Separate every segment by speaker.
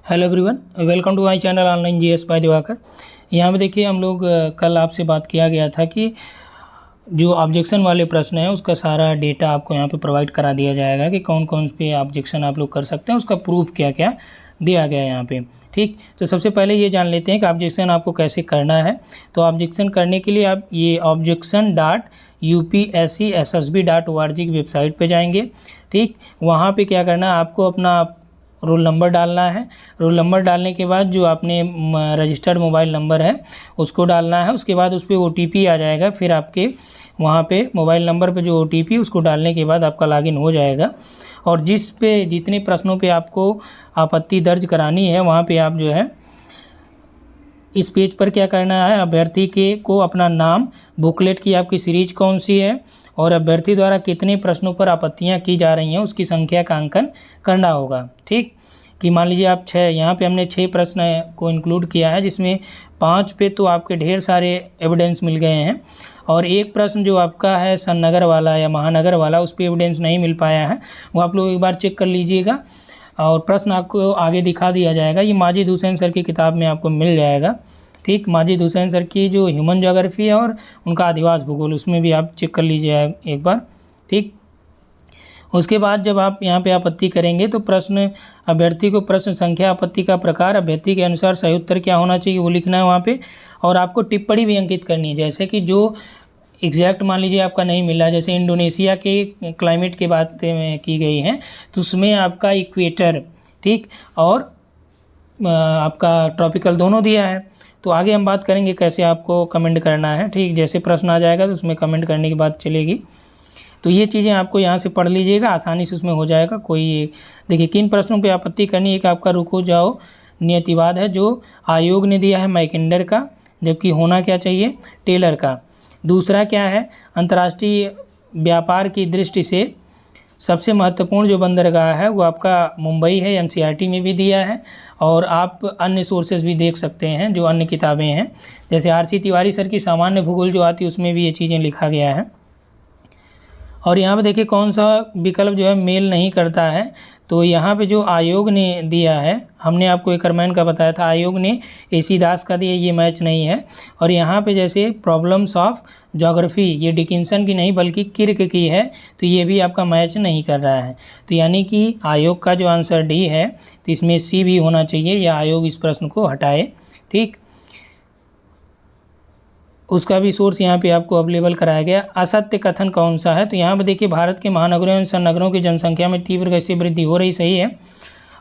Speaker 1: Hello everyone, welcome to my channel online GS by Diwakar. यहाँ पे देखिए हम लोग कल आपसे बात किया गया था कि जो ऑब्जेक्शन वाले प्रश्न है उसका सारा डेटा आपको यहाँ पे प्रोवाइड करा दिया जाएगा कि कौन कौन पे ऑब्जेक्शन आप लोग कर सकते हैं, उसका प्रूफ क्या क्या दिया गया है यहाँ पे। ठीक, तो सबसे पहले ये जान लेते हैं कि ऑब्जेक्शन आपको कैसे करना है। तो ऑब्जेक्शन करने के लिए आप ये objection.upscssb.org की वेबसाइट पे जाएंगे। ठीक, वहाँ पे क्या करना है, आपको अपना रोल नंबर डालना है। रोल नंबर डालने के बाद जो आपने रजिस्टर्ड मोबाइल नंबर है उसको डालना है। उसके बाद उस पर OTP आ जाएगा, फिर आपके वहाँ पे मोबाइल नंबर पे जो OTP उसको डालने के बाद आपका लॉगिन हो जाएगा। और जितने प्रश्नों पे आपको आपत्ति दर्ज करानी है वहाँ पे आप जो है इस पेज पर क्या करना है, अभ्यर्थी को अपना नाम, बुकलेट की आपकी सीरीज कौन सी है और अभ्यर्थी द्वारा कितने प्रश्नों पर आपत्तियां की जा रही हैं उसकी संख्या का अंकन करना होगा। ठीक, कि मान लीजिए आप यहाँ पे हमने 6 प्रश्न को इंक्लूड किया है, जिसमें 5 पे तो आपके ढेर सारे एविडेंस मिल गए हैं और एक प्रश्न जो आपका है सन नगर वाला या महानगर वाला, उस पर एविडेंस नहीं मिल पाया है। वो आप लोग एक बार चेक कर लीजिएगा और प्रश्न आपको आगे दिखा दिया जाएगा। ये माजिद हुसैन सर की किताब में आपको मिल जाएगा। ठीक, माजिद हुसैन सर की जो ह्यूमन ज्योग्राफी है और उनका आदिवासी भूगोल, उसमें भी आप चेक कर लीजिए एक बार। ठीक, उसके बाद जब आप यहाँ पे आपत्ति करेंगे तो प्रश्न अभ्यर्थी को प्रश्न संख्या, आपत्ति का प्रकार, अभ्यर्थी के अनुसार सही उत्तर क्या होना चाहिए वो लिखना है वहाँ पे। और आपको टिप्पणी भी अंकित करनी है, जैसे कि जो एग्जैक्ट मान लीजिए आपका नहीं मिला, जैसे इंडोनेशिया के क्लाइमेट की बात की गई है तो उसमें आपका इक्वेटर, ठीक, और आपका ट्रॉपिकल दोनों दिया है। तो आगे हम बात करेंगे कैसे आपको कमेंट करना है। ठीक, जैसे प्रश्न आ जाएगा तो उसमें कमेंट करने की बात चलेगी। तो ये चीज़ें आपको यहाँ से पढ़ लीजिएगा, आसानी से उसमें हो जाएगा। कोई देखिए किन प्रश्नों पे आपत्ति करनी है। कि आपका रुको जाओ नियतिवाद है जो आयोग ने दिया है मैकेंडर का, जबकि होना क्या चाहिए, टेलर का। दूसरा क्या है, अंतर्राष्ट्रीय व्यापार की दृष्टि से सबसे महत्वपूर्ण जो बंदरगाह है वो आपका मुंबई है, NCERT में भी दिया है। और आप अन्य सोर्सेज भी देख सकते हैं जो अन्य किताबें हैं, जैसे RC तिवारी सर की सामान्य भूगोल जो आती है उसमें भी ये चीज़ें लिखा गया है। और यहाँ पे देखिए कौन सा विकल्प जो है मेल नहीं करता है। तो यहाँ पे जो आयोग ने दिया है, हमने आपको एकरमैन का बताया था, आयोग ने AC दास का दिया, ये मैच नहीं है। और यहाँ पे जैसे प्रॉब्लम्स ऑफ ज्योग्राफी, ये डिकिंसन की नहीं बल्कि किर्क की है, तो ये भी आपका मैच नहीं कर रहा है। तो यानी कि आयोग का जो आंसर D है तो इसमें C भी होना चाहिए, या आयोग इस प्रश्न को हटाए। ठीक, उसका भी सोर्स यहाँ पे आपको अवेलेबल कराया गया। असत्य कथन कौन सा है, तो यहाँ पे देखिए भारत के महानगरों एवं संनगरों की जनसंख्या में तीव्र गति से वृद्धि हो रही, सही है।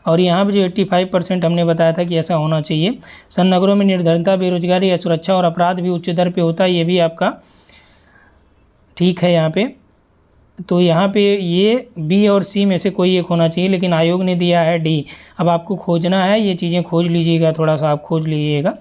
Speaker 1: और यहाँ पे जो 85% हमने बताया था कि ऐसा होना चाहिए। संनगरों में निर्धनता, बेरोजगारी, असुरक्षा और अपराध भी उच्च दर पे होता है, ये भी आपका ठीक है यहाँ पे। तो यहाँ पे ये B और C में से कोई एक होना चाहिए, लेकिन आयोग ने दिया है D। अब आपको खोजना है, ये चीज़ें खोज लीजिएगा, थोड़ा सा आप खोज लीजिएगा,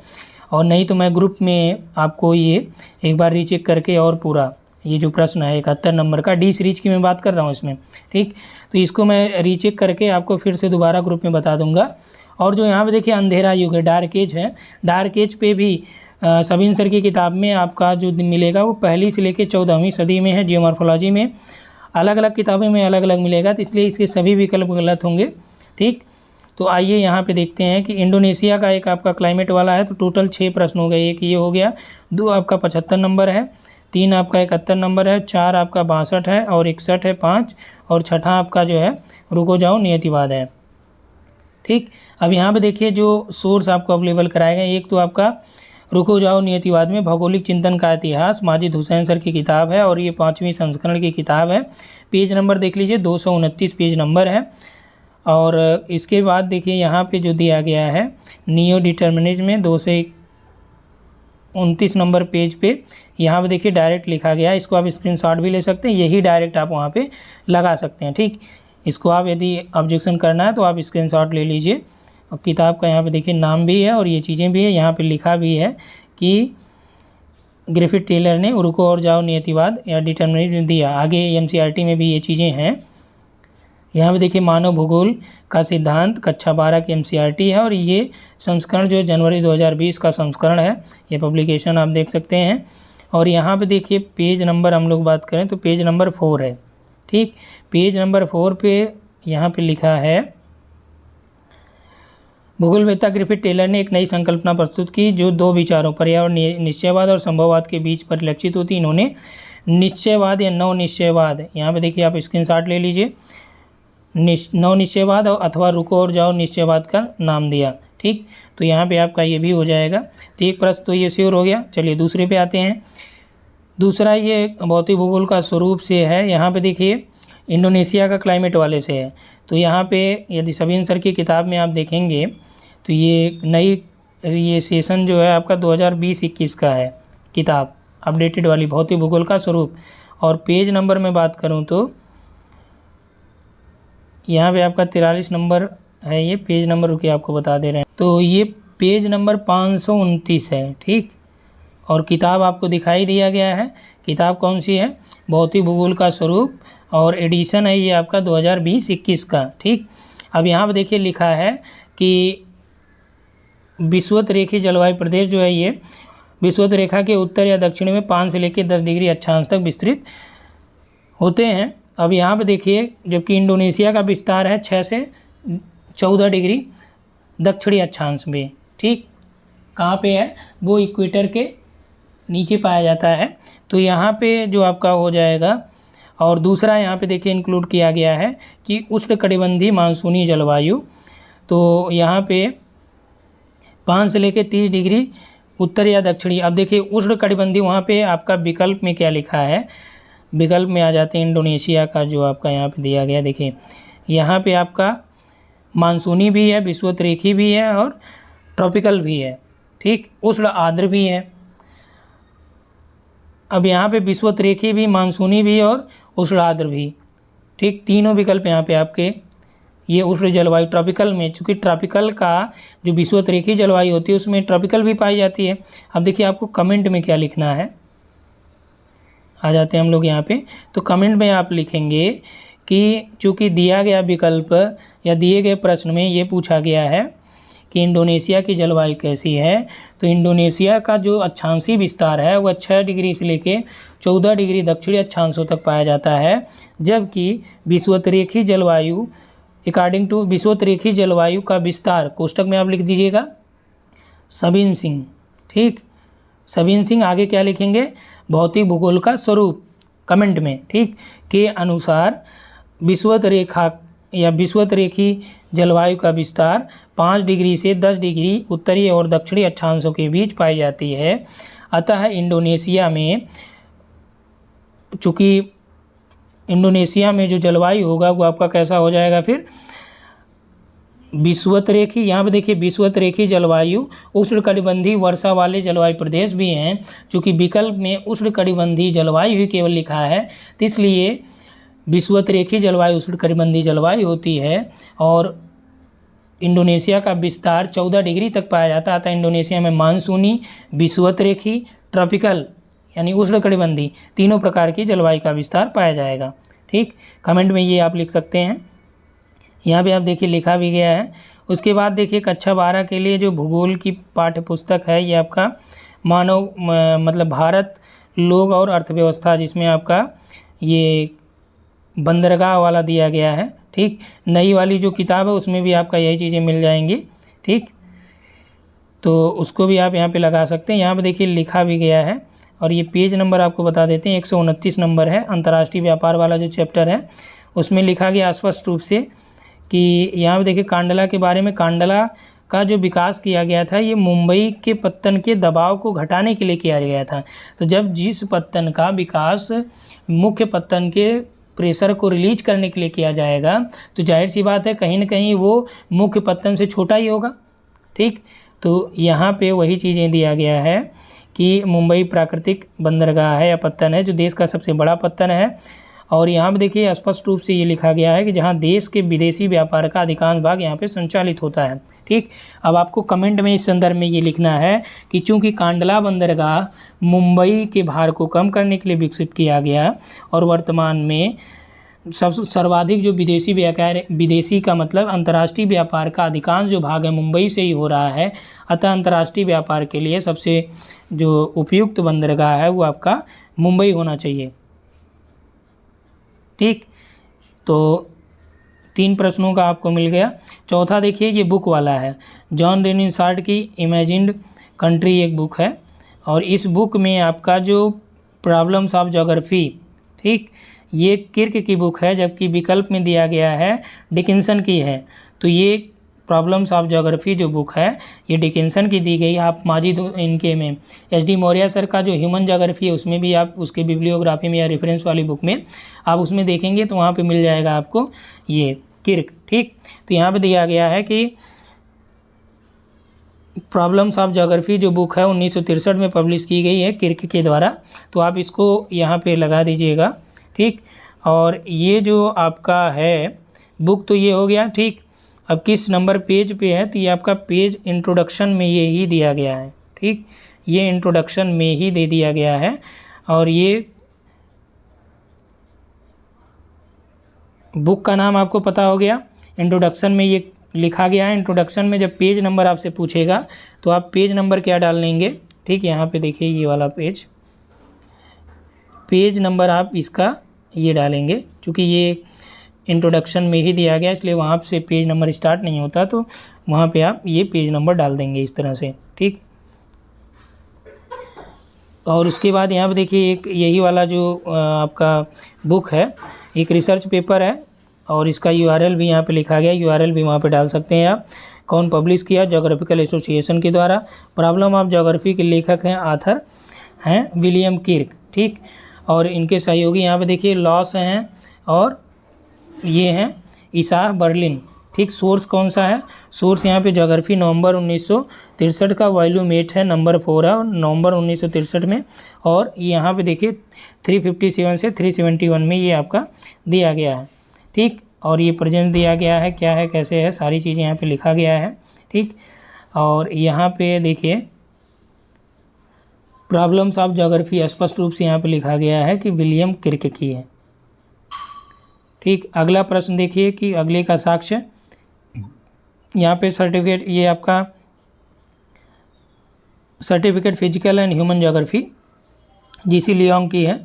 Speaker 1: और नहीं तो मैं ग्रुप में आपको ये एक बार रीचेक करके और पूरा ये जो प्रश्न है 71 नंबर का, D सीरीज की मैं बात कर रहा हूँ इसमें। ठीक, तो इसको मैं रीचेक करके आपको फिर से दोबारा ग्रुप में बता दूंगा। और जो यहाँ पे देखिए अंधेरा युग है, डार्क एज है, डार्क एज पे भी सबिन सर की किताब में आपका जो मिलेगा वो पहली से लेकर 14वीं सदी में है। जियोमॉर्फोलॉजी में अलग अलग किताबों में अलग अलग मिलेगा, तो इसलिए इसके सभी विकल्प गलत होंगे। ठीक, तो आइए यहाँ पे देखते हैं कि इंडोनेशिया का एक आपका क्लाइमेट वाला है, तो टोटल 6 प्रश्न हो गए। एक ये हो गया, 2 आपका 75 नंबर है, 3 आपका 71 नंबर है, 4 आपका 62 है और 61 है 5, और छठा आपका जो है रुको जाओ नियतिवाद है। ठीक, अब यहाँ पे देखिए जो सोर्स आपको अवेलेबल कराए गए, एक तो आपका रुको जाओ नियतिवाद में भौगोलिक चिंतन का इतिहास, माजिद हुसैन सर की किताब है और ये 5वीं संस्करण की किताब है। पेज नंबर देख लीजिए, 229 पेज नंबर है। और इसके बाद देखिए यहाँ पे जो दिया गया है नियो डिटर्मिनिज्म में 229 नंबर पेज पे, यहाँ पे देखिए डायरेक्ट लिखा गया है। इसको आप स्क्रीनशॉट भी ले सकते हैं, यही डायरेक्ट आप वहाँ पे लगा सकते हैं। ठीक, इसको आप यदि ऑब्जेक्शन करना है तो आप स्क्रीनशॉट ले लीजिए। और किताब का यहाँ पे देखिए नाम भी है और ये चीज़ें भी है, यहाँ पे लिखा भी है कि ग्रिफिथ टेलर ने रुको और जाओ नियतिवाद या डिटर्मिनिज्म दिया। आगे NCERT में भी ये चीज़ें हैं। यहाँ पे देखिए मानव भूगोल का सिद्धांत कक्षा 12 की NCERT है और ये संस्करण जो जनवरी 2020 का संस्करण है, ये पब्लिकेशन आप देख सकते हैं। और यहाँ पे देखिए पेज नंबर हम लोग बात करें तो पेज नंबर 4 है। ठीक, पेज नंबर 4 पे यहाँ पे लिखा है भूगोलवेत्ता ग्रिफिथ टेलर ने एक नई संकल्पना प्रस्तुत की जो दो विचारों पर्यावरण निश्चयवाद और संभववाद के बीच परिलक्षित होती। इन्होंने निश्चयवाद या नव निश्चयवाद, यहाँ पे देखिए आप स्क्रीनशॉट ले लीजिए, नव निश्चयवाद अथवा रुको और जाओ निश्चयवाद का नाम दिया। ठीक, तो यहाँ पे आपका ये भी हो जाएगा। तो एक प्रश्न तो ये श्योर हो गया। चलिए दूसरे पे आते हैं। दूसरा ये भौतिक भूगोल का स्वरूप से है। यहाँ पे देखिए इंडोनेशिया का क्लाइमेट वाले से है। तो यहाँ पे यदि सबिन सर की किताब में आप देखेंगे तो ये सेशन जो है आपका 2020-21 का है किताब, अपडेटेड वाली भौतिक भूगोल का स्वरूप। और पेज नंबर में बात करूँ तो यहाँ पे आपका 43 नंबर है, ये पेज नंबर रुकिए आपको बता दे रहे हैं। तो ये पेज नंबर 529 है। ठीक, और किताब आपको दिखाई दिया गया है। किताब कौन सी है? भौतिक भूगोल का स्वरूप, और एडिशन है ये आपका 2020-21 का। ठीक, अब यहाँ पे देखिए लिखा है कि विषुवत रेखीय जलवायु प्रदेश जो है ये विषुवत रेखा के उत्तर या दक्षिण में 5 से लेकर 10 डिग्री अक्षांश तक विस्तृत होते हैं। अब यहाँ पे देखिए जबकि इंडोनेशिया का विस्तार है 6 से 14 डिग्री दक्षिणी अक्षांश में। ठीक, कहाँ पे है? वो इक्वेटर के नीचे पाया जाता है। तो यहाँ पे जो आपका हो जाएगा। और दूसरा यहाँ पे देखिए इंक्लूड किया गया है कि उष्णकटिबंधीय मानसूनी जलवायु। तो यहाँ पे 5 से लेकर 30 डिग्री उत्तर या दक्षिणी। अब देखिए उष्णकटिबंधीय, वहाँ पे आपका विकल्प में क्या लिखा है? विकल्प में आ जाते हैं इंडोनेशिया का जो आपका यहाँ पे दिया गया। देखिए यहाँ पे आपका मानसूनी भी है, विषुवत रेखी भी है और ट्रॉपिकल भी है। ठीक, उष्ण आर्द्र भी है। अब यहाँ पे विषुवत रेखी भी, मानसूनी भी और उष्ण आर्द्र भी। ठीक, तीनों विकल्प यहाँ पे आपके ये उष्ण जलवायु ट्रॉपिकल में, चूँकि ट्रॉपिकल का जो विषुवत रेखी जलवायु होती है उसमें ट्रॉपिकल भी पाई जाती है। अब देखिए आपको कमेंट में क्या लिखना है, आ जाते हैं हम लोग यहाँ पे। तो कमेंट में आप लिखेंगे कि चूँकि दिया गया विकल्प या दिए गए प्रश्न में ये पूछा गया है कि इंडोनेशिया की जलवायु कैसी है, तो इंडोनेशिया का जो अक्षांशीय विस्तार है वह 6 डिग्री से लेकर 14 डिग्री दक्षिणी अक्षांशों तक पाया जाता है। जबकि विषुवत रेखी जलवायु अकॉर्डिंग टू विषुवत रेखी जलवायु का विस्तार, कोष्टक में आप लिख दीजिएगा सबिन सिंह। ठीक, सबिन सिंह आगे क्या लिखेंगे? भौतिक भूगोल का स्वरूप कमेंट में। ठीक, के अनुसार विषुवत रेखा या विषुवत रेखी जलवायु का विस्तार 5 डिग्री से 10 डिग्री उत्तरी और दक्षिणी अक्षांशों के बीच पाई जाती है। अतः इंडोनेशिया में, चूँकि इंडोनेशिया में जो जलवायु होगा वो आपका कैसा हो जाएगा फिर? विषुवत रेखी। यहाँ पे देखिए विषुवत रेखी जलवायु उष्णकटिबंधीय वर्षा वाले जलवायु प्रदेश भी हैं। चूँकि विकल्प में उष्णकटिबंधीय जलवायु ही केवल लिखा है, तो इसलिए विषुवत रेखी जलवायु उष्णकटिबंधीय जलवायु होती है। और इंडोनेशिया का विस्तार 14 डिग्री तक पाया जाता है। अतः इंडोनेशिया में मानसूनी, विषुवत रेखी, ट्रॉपिकल यानी उष्णकटिबंधीय तीनों प्रकार की जलवायु का विस्तार पाया जाएगा। ठीक, कमेंट में ये आप लिख सकते हैं। यहाँ पे आप देखिए लिखा भी गया है। उसके बाद देखिए कक्षा 12 के लिए जो भूगोल की पाठ्य पुस्तक है ये आपका मानव मतलब भारत, लोग और अर्थव्यवस्था, जिसमें आपका ये बंदरगाह वाला दिया गया है। ठीक, नई वाली जो किताब है उसमें भी आपका यही चीज़ें मिल जाएंगी। ठीक, तो उसको भी आप यहाँ पे लगा सकते हैं। यहाँ पे देखिए लिखा भी गया है। और ये पेज नंबर आपको बता देते हैं, 129 नंबर है। अंतर्राष्ट्रीय व्यापार वाला जो चैप्टर है उसमें लिखा गया स्पष्ट रूप से कि यहाँ पे देखिए कांडला के बारे में, कांडला का जो विकास किया गया था ये मुंबई के पत्तन के दबाव को घटाने के लिए किया गया था। तो जब जिस पत्तन का विकास मुख्य पत्तन के प्रेशर को रिलीज करने के लिए किया जाएगा तो जाहिर सी बात है कहीं ना कहीं वो मुख्य पत्तन से छोटा ही होगा। ठीक, तो यहाँ पे वही चीज़ें दिया गया है कि मुंबई प्राकृतिक बंदरगाह है या पत्तन है जो देश का सबसे बड़ा पत्तन है। और यहाँ पे देखिए स्पष्ट रूप से ये लिखा गया है कि जहाँ देश के विदेशी व्यापार का अधिकांश भाग यहाँ पे संचालित होता है। ठीक, अब आपको कमेंट में इस संदर्भ में ये लिखना है कि चूंकि कांडला बंदरगाह मुंबई के भार को कम करने के लिए विकसित किया गया और वर्तमान में सर्वाधिक जो विदेशी का मतलब अंतर्राष्ट्रीय व्यापार का अधिकांश जो भाग है मुंबई से ही हो रहा है, अतः अंतर्राष्ट्रीय व्यापार के लिए सबसे जो उपयुक्त बंदरगाह है वो आपका मुंबई होना चाहिए। ठीक, तो 3 प्रश्नों का आपको मिल गया। चौथा देखिए ये बुक वाला है, जॉन रेनिसार्ड की इमेजिन्ड कंट्री एक बुक है, और इस बुक में आपका जो प्रॉब्लम्स ऑफ ज्योग्राफी, ठीक, ये किर्क की बुक है, जबकि विकल्प में दिया गया है डिकिंसन की है। तो ये प्रॉब्लम्स ऑफ ज्योग्राफी जो बुक है ये डिकिंसन की दी गई। आप माजिद इनके में एच.डी. मौर्य सर का जो ह्यूमन ज्योग्राफी है उसमें भी आप उसके बिब्लियोग्राफी में या रेफरेंस वाली बुक में आप उसमें देखेंगे तो वहाँ पे मिल जाएगा आपको ये किर्क, ठीक। तो यहाँ पे दिया गया है कि प्रॉब्लम्स ऑफ ज्योग्राफी जो बुक है 1963 में पब्लिश की गई है किर्क के द्वारा, तो आप इसको यहाँ पे लगा दीजिएगा, ठीक। और ये जो आपका है बुक तो ये हो गया, ठीक। अब किस नंबर पेज पे है, तो ये आपका पेज इंट्रोडक्शन में ये ही दिया गया है, ठीक, ये इंट्रोडक्शन में ही दे दिया गया है। और ये बुक का नाम आपको पता हो गया, इंट्रोडक्शन में ये लिखा गया है। इंट्रोडक्शन में जब पेज नंबर आपसे पूछेगा तो आप पेज नंबर क्या डाल लेंगे, ठीक। यहाँ पे देखिए ये वाला पेज नंबर आप इसका ये डालेंगे, क्योंकि ये इंट्रोडक्शन में ही दिया गया इसलिए वहाँ से पेज नंबर स्टार्ट नहीं होता, तो वहाँ पे आप ये पेज नंबर डाल देंगे इस तरह से, ठीक। और उसके बाद यहाँ पे देखिए एक यही वाला जो आपका बुक है एक रिसर्च पेपर है, और इसका यूआरएल भी यहाँ पे लिखा गया, यूआरएल भी वहाँ पे डाल सकते हैं आप। कौन पब्लिश किया, ज्योग्राफिकल एसोसिएशन के द्वारा। प्रॉब्लम ऑफ ज्योग्राफी के लेखक हैं, आथर हैं विलियम किर्क, ठीक। और इनके सहयोगी यहाँ पे देखिए लॉस हैं और ये हैं ईसा बर्लिन, ठीक। सोर्स कौन सा है, सोर्स यहाँ पे ज्योग्राफी नवंबर 1963 का वॉल्यूम 8 है, नंबर 4 है, और नवंबर 1963 में। और यहाँ पे देखिए 357 से 371 में ये आपका दिया गया है, ठीक। और ये प्रेजेंट दिया गया है, क्या है कैसे है सारी चीज़ें यहाँ पे लिखा गया है, ठीक। और यहाँ पे देखिए प्रॉब्लम्स ऑफ ज्योग्राफी स्पष्ट रूप से यहाँ पे लिखा गया है कि विलियम किर्क की है, ठीक। अगला प्रश्न देखिए कि अगले का साक्ष्य, यहाँ पे सर्टिफिकेट, ये आपका certificate physical and human geography GC Leong की है,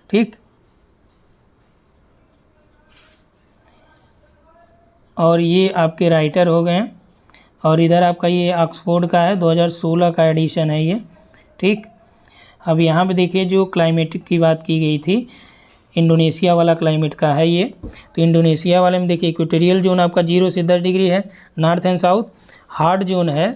Speaker 1: ठीक। और ये आपके राइटर हो गए हैं। और इधर आपका ये ऑक्सफोर्ड का है, 2016 का एडिशन है ये, ठीक। अब यहाँ पे देखिए जो क्लाइमेट की बात की गई थी, इंडोनेशिया वाला क्लाइमेट का है ये। तो इंडोनेशिया वाले में देखिए इक्वेटोरियल जोन आपका 0 से 10 डिग्री है, north and south. Hard zone है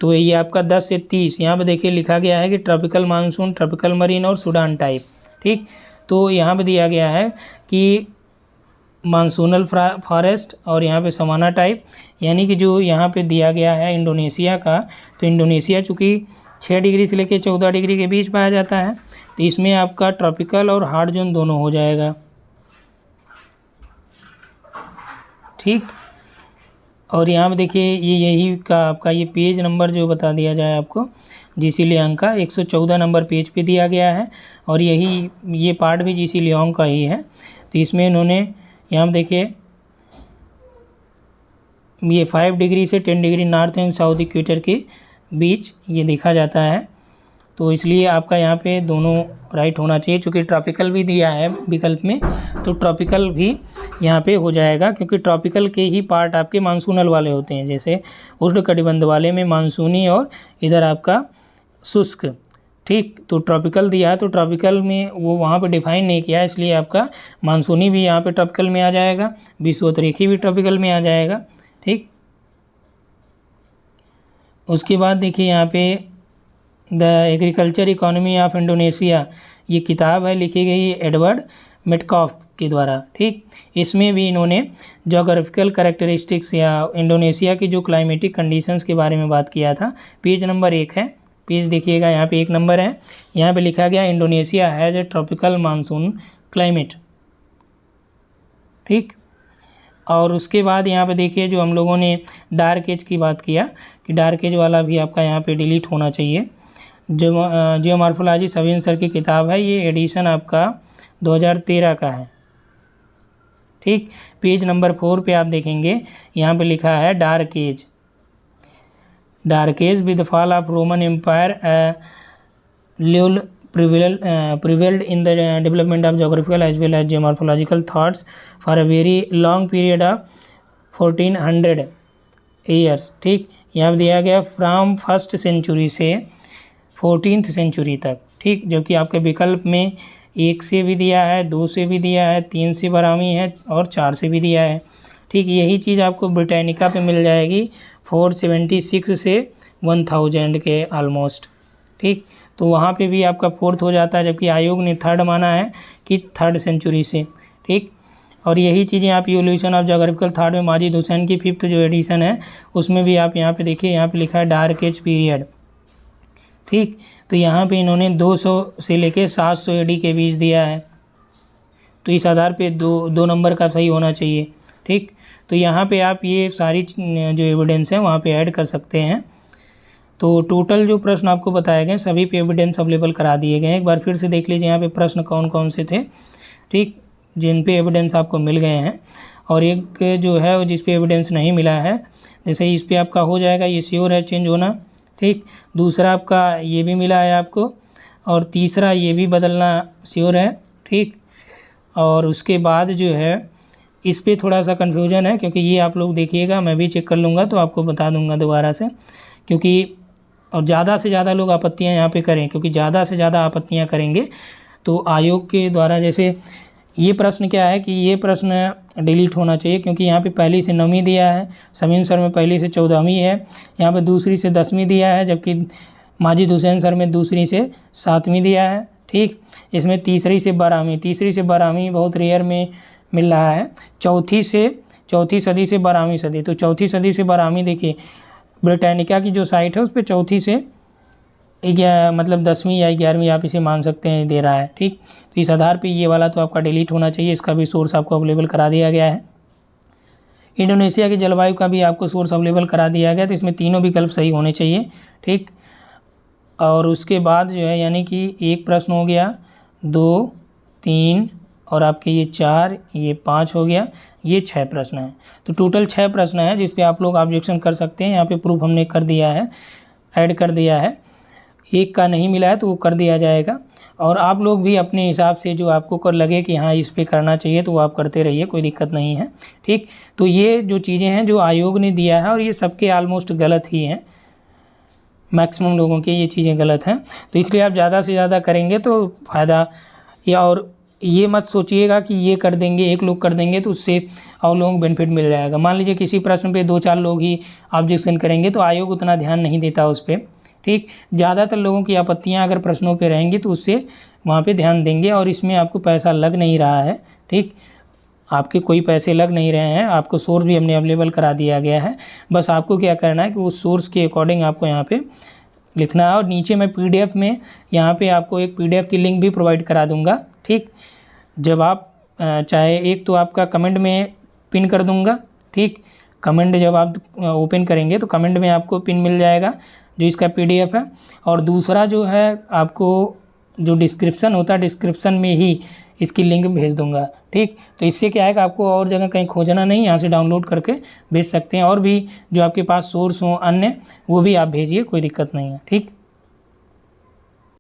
Speaker 1: तो ये आपका 10 से 30। यहाँ पे देखिए लिखा गया है कि ट्रॉपिकल मानसून, ट्रॉपिकल मरीन और सूडान टाइप, ठीक। तो यहाँ पे दिया गया है कि मानसूनल फॉरेस्ट और यहाँ पे सवाना टाइप, यानी कि जो यहाँ पे दिया गया है इंडोनेशिया का, तो इंडोनेशिया चूँकि 6 डिग्री से लेकर 14 डिग्री के बीच पाया जाता है, तो इसमें आपका ट्रॉपिकल और हार्ड जोन दोनों हो जाएगा, ठीक। और यहाँ पे देखिए ये यही का आपका ये पेज नंबर जो बता दिया जाए आपको जीसी लियोंग का 114 नंबर पेज पे दिया गया है, और यही ये पार्ट भी जीसी लियोंग का ही है। तो इसमें इन्होंने यहाँ पे देखिए ये 5 डिग्री से 10 degree north and south equator के बीच ये देखा जाता है, तो इसलिए आपका यहाँ पे दोनों राइट होना चाहिए। चूँकि ट्रॉपिकल भी दिया है विकल्प में, तो ट्रॉपिकल भी यहाँ पे हो जाएगा, क्योंकि ट्रॉपिकल के ही पार्ट आपके मानसूनल वाले होते हैं, जैसे उष्णकटिबंध वाले में मानसूनी और इधर आपका शुष्क, ठीक। तो ट्रॉपिकल दिया है तो ट्रॉपिकल में वो वहाँ पे डिफाइन नहीं किया, इसलिए आपका मानसूनी भी यहाँ पे ट्रॉपिकल में आ जाएगा, विषुवतरेखी भी ट्रॉपिकल में आ जाएगा, ठीक। उसके बाद देखिए यहाँ पे the agriculture economy of Indonesia, ये किताब है लिखी गई एडवर्ड मेटकॉफ के द्वारा, ठीक। इसमें भी इन्होंने जोग्राफिकल कैरेक्टरिस्टिक्स या इंडोनेशिया की जो क्लाइमेटिक कंडीशंस के बारे में बात किया था। पेज नंबर 1 है, पेज देखिएगा यहाँ पे 1 नंबर है, यहाँ पे लिखा गया Indonesia has a tropical monsoon climate, ठीक। और उसके बाद यहाँ पे देखिए जो हम लोगों ने डार्क एज की बात किया कि डार्क एज वाला भी आपका यहाँ पे डिलीट होना चाहिए। जियोमॉर्फोलॉजी सविन सर की किताब है, ये एडिशन आपका 2013 का है, ठीक। पेज नंबर 4 पे आप देखेंगे यहाँ पे लिखा है dark age. Dark age with fall of Roman Empire rule prevailed in the development of geographical as well as geomorphological thoughts for a very long period of 1400 years, ठीक। यहाँ पे दिया गया फ्रॉम फर्स्ट सेंचुरी से 14th century तक, ठीक। जबकि आपके विकल्प में 1 से भी दिया है, 2 से भी दिया है, 3 से बरामी है और 4 से भी दिया है, ठीक। यही चीज़ आपको ब्रिटानिका पे मिल जाएगी 476 से 1000 के ऑलमोस्ट, ठीक। तो वहाँ पे भी आपका 4th हो जाता है, जबकि आयोग ने 3rd माना है कि 3rd सेंचुरी से, ठीक। और यही चीज़ें आप इवोल्यूशन ऑफ जोग्राफिकल थॉट में माजिद हुसैन की 5th जो एडिशन है उसमें भी आप यहाँ पे देखिए, यहाँ पे लिखा है डार्क एज पीरियड, ठीक। तो यहाँ पे इन्होंने 200 से लेके 700 AD के बीच दिया है, तो इस आधार पे दो नंबर का सही होना चाहिए, ठीक। तो यहाँ पे आप ये सारी जो एविडेंस है वहाँ पे ऐड कर सकते हैं। तो टोटल जो प्रश्न आपको बताए गए सभी पे एविडेंस अवेलेबल करा दिए गए हैं। एक बार फिर से देख लीजिए यहाँ पे प्रश्न कौन कौन से थे, ठीक, जिन पे एविडेंस आपको मिल गए हैं। और एक जो है जिस पे एविडेंस नहीं मिला है, जैसे इस पे आपका हो जाएगा, ये श्योर है चेंज होना, ठीक। दूसरा आपका ये भी मिला है आपको, और तीसरा ये भी बदलना श्योर है, ठीक। और उसके बाद जो है इस पे थोड़ा सा कन्फ्यूजन है, क्योंकि ये आप लोग देखिएगा, मैं भी चेक कर लूँगा तो आपको बता दूँगा दोबारा से, क्योंकि और ज़्यादा से ज़्यादा लोग आपत्तियाँ यहाँ पे करें, क्योंकि ज़्यादा से ज़्यादा आपत्तियाँ करेंगे तो आयोग के द्वारा, जैसे ये प्रश्न क्या है कि ये प्रश्न डिलीट होना चाहिए, क्योंकि यहाँ पे पहली से 9वीं दिया है, समीम सर में पहली से 14वीं है, यहाँ पे दूसरी से 10वीं दिया है, जबकि माजिद हुसैन सर में दूसरी से 7वीं दिया है, ठीक। इसमें तीसरी से 12वीं बहुत रेयर में मिल रहा है। चौथी सदी से 12वीं सदी, तो चौथी सदी से 12वीं देखिए ब्रिटानिका की जो साइट है उस पर चौथी से मतलब 10वीं या 11वीं आप इसे मान सकते हैं दे रहा है, ठीक। तो इस आधार पे ये वाला तो आपका डिलीट होना चाहिए, इसका भी सोर्स आपको अवेलेबल करा दिया गया है। इंडोनेशिया की जलवायु का भी आपको सोर्स अवेलेबल करा दिया गया, तो इसमें तीनों विकल्प सही होने चाहिए, ठीक। और उसके बाद जो है यानी कि एक प्रश्न हो गया, 2, 3 और आपके ये 4, ये 5 हो गया, ये 6 प्रश्न हैं। तो टोटल 6 प्रश्न हैं जिस पे आप लोग ऑब्जेक्शन कर सकते हैं। यहाँ पे प्रूफ हमने कर दिया है, ऐड कर दिया है। एक का नहीं मिला है तो वो कर दिया जाएगा, और आप लोग भी अपने हिसाब से जो आपको कर लगे कि हाँ इस पे करना चाहिए तो वो आप करते रहिए, कोई दिक्कत नहीं है, ठीक। तो ये जो चीज़ें हैं जो आयोग ने दिया है, और ये सबके ऑलमोस्ट गलत ही हैं, मैक्सिमम लोगों के ये चीज़ें गलत हैं। तो इसलिए आप ज़्यादा से ज़्यादा करेंगे तो फ़ायदा, या और ये मत सोचिएगा कि ये कर देंगे, एक लोग कर देंगे तो उससे और लोगों को बेनिफिट मिल जाएगा। मान लीजिए किसी प्रश्न पे 2-4 लोग ही ऑब्जेक्शन करेंगे तो आयोग उतना ध्यान नहीं देता उस पर, ठीक। ज़्यादातर लोगों की आपत्तियां अगर प्रश्नों पे रहेंगी तो उससे वहाँ पे ध्यान देंगे, और इसमें आपको पैसा लग नहीं रहा है, ठीक। आपके कोई पैसे लग नहीं रहे हैं, आपको सोर्स भी हमने अवेलेबल करा दिया गया है। बस आपको क्या करना है कि उस सोर्स के अकॉर्डिंग आपको यहाँ पे लिखना है, और नीचे मैं PDF में यहाँ पे आपको एक PDF की लिंक भी प्रोवाइड करा दूँगा, ठीक। जब आप चाहे एक तो आपका कमेंट में पिन कर दूँगा, ठीक। कमेंट जब आप ओपन करेंगे तो कमेंट में आपको पिन मिल जाएगा जो इसका PDF है, और दूसरा जो है आपको जो डिस्क्रिप्शन होता है, डिस्क्रिप्शन में ही इसकी लिंक भेज दूंगा, ठीक। तो इससे क्या है कि आपको और जगह कहीं खोजना नहीं, यहाँ से डाउनलोड करके भेज सकते हैं। और भी जो आपके पास सोर्स हो अन्य, वो भी आप भेजिए, कोई दिक्कत नहीं है, ठीक।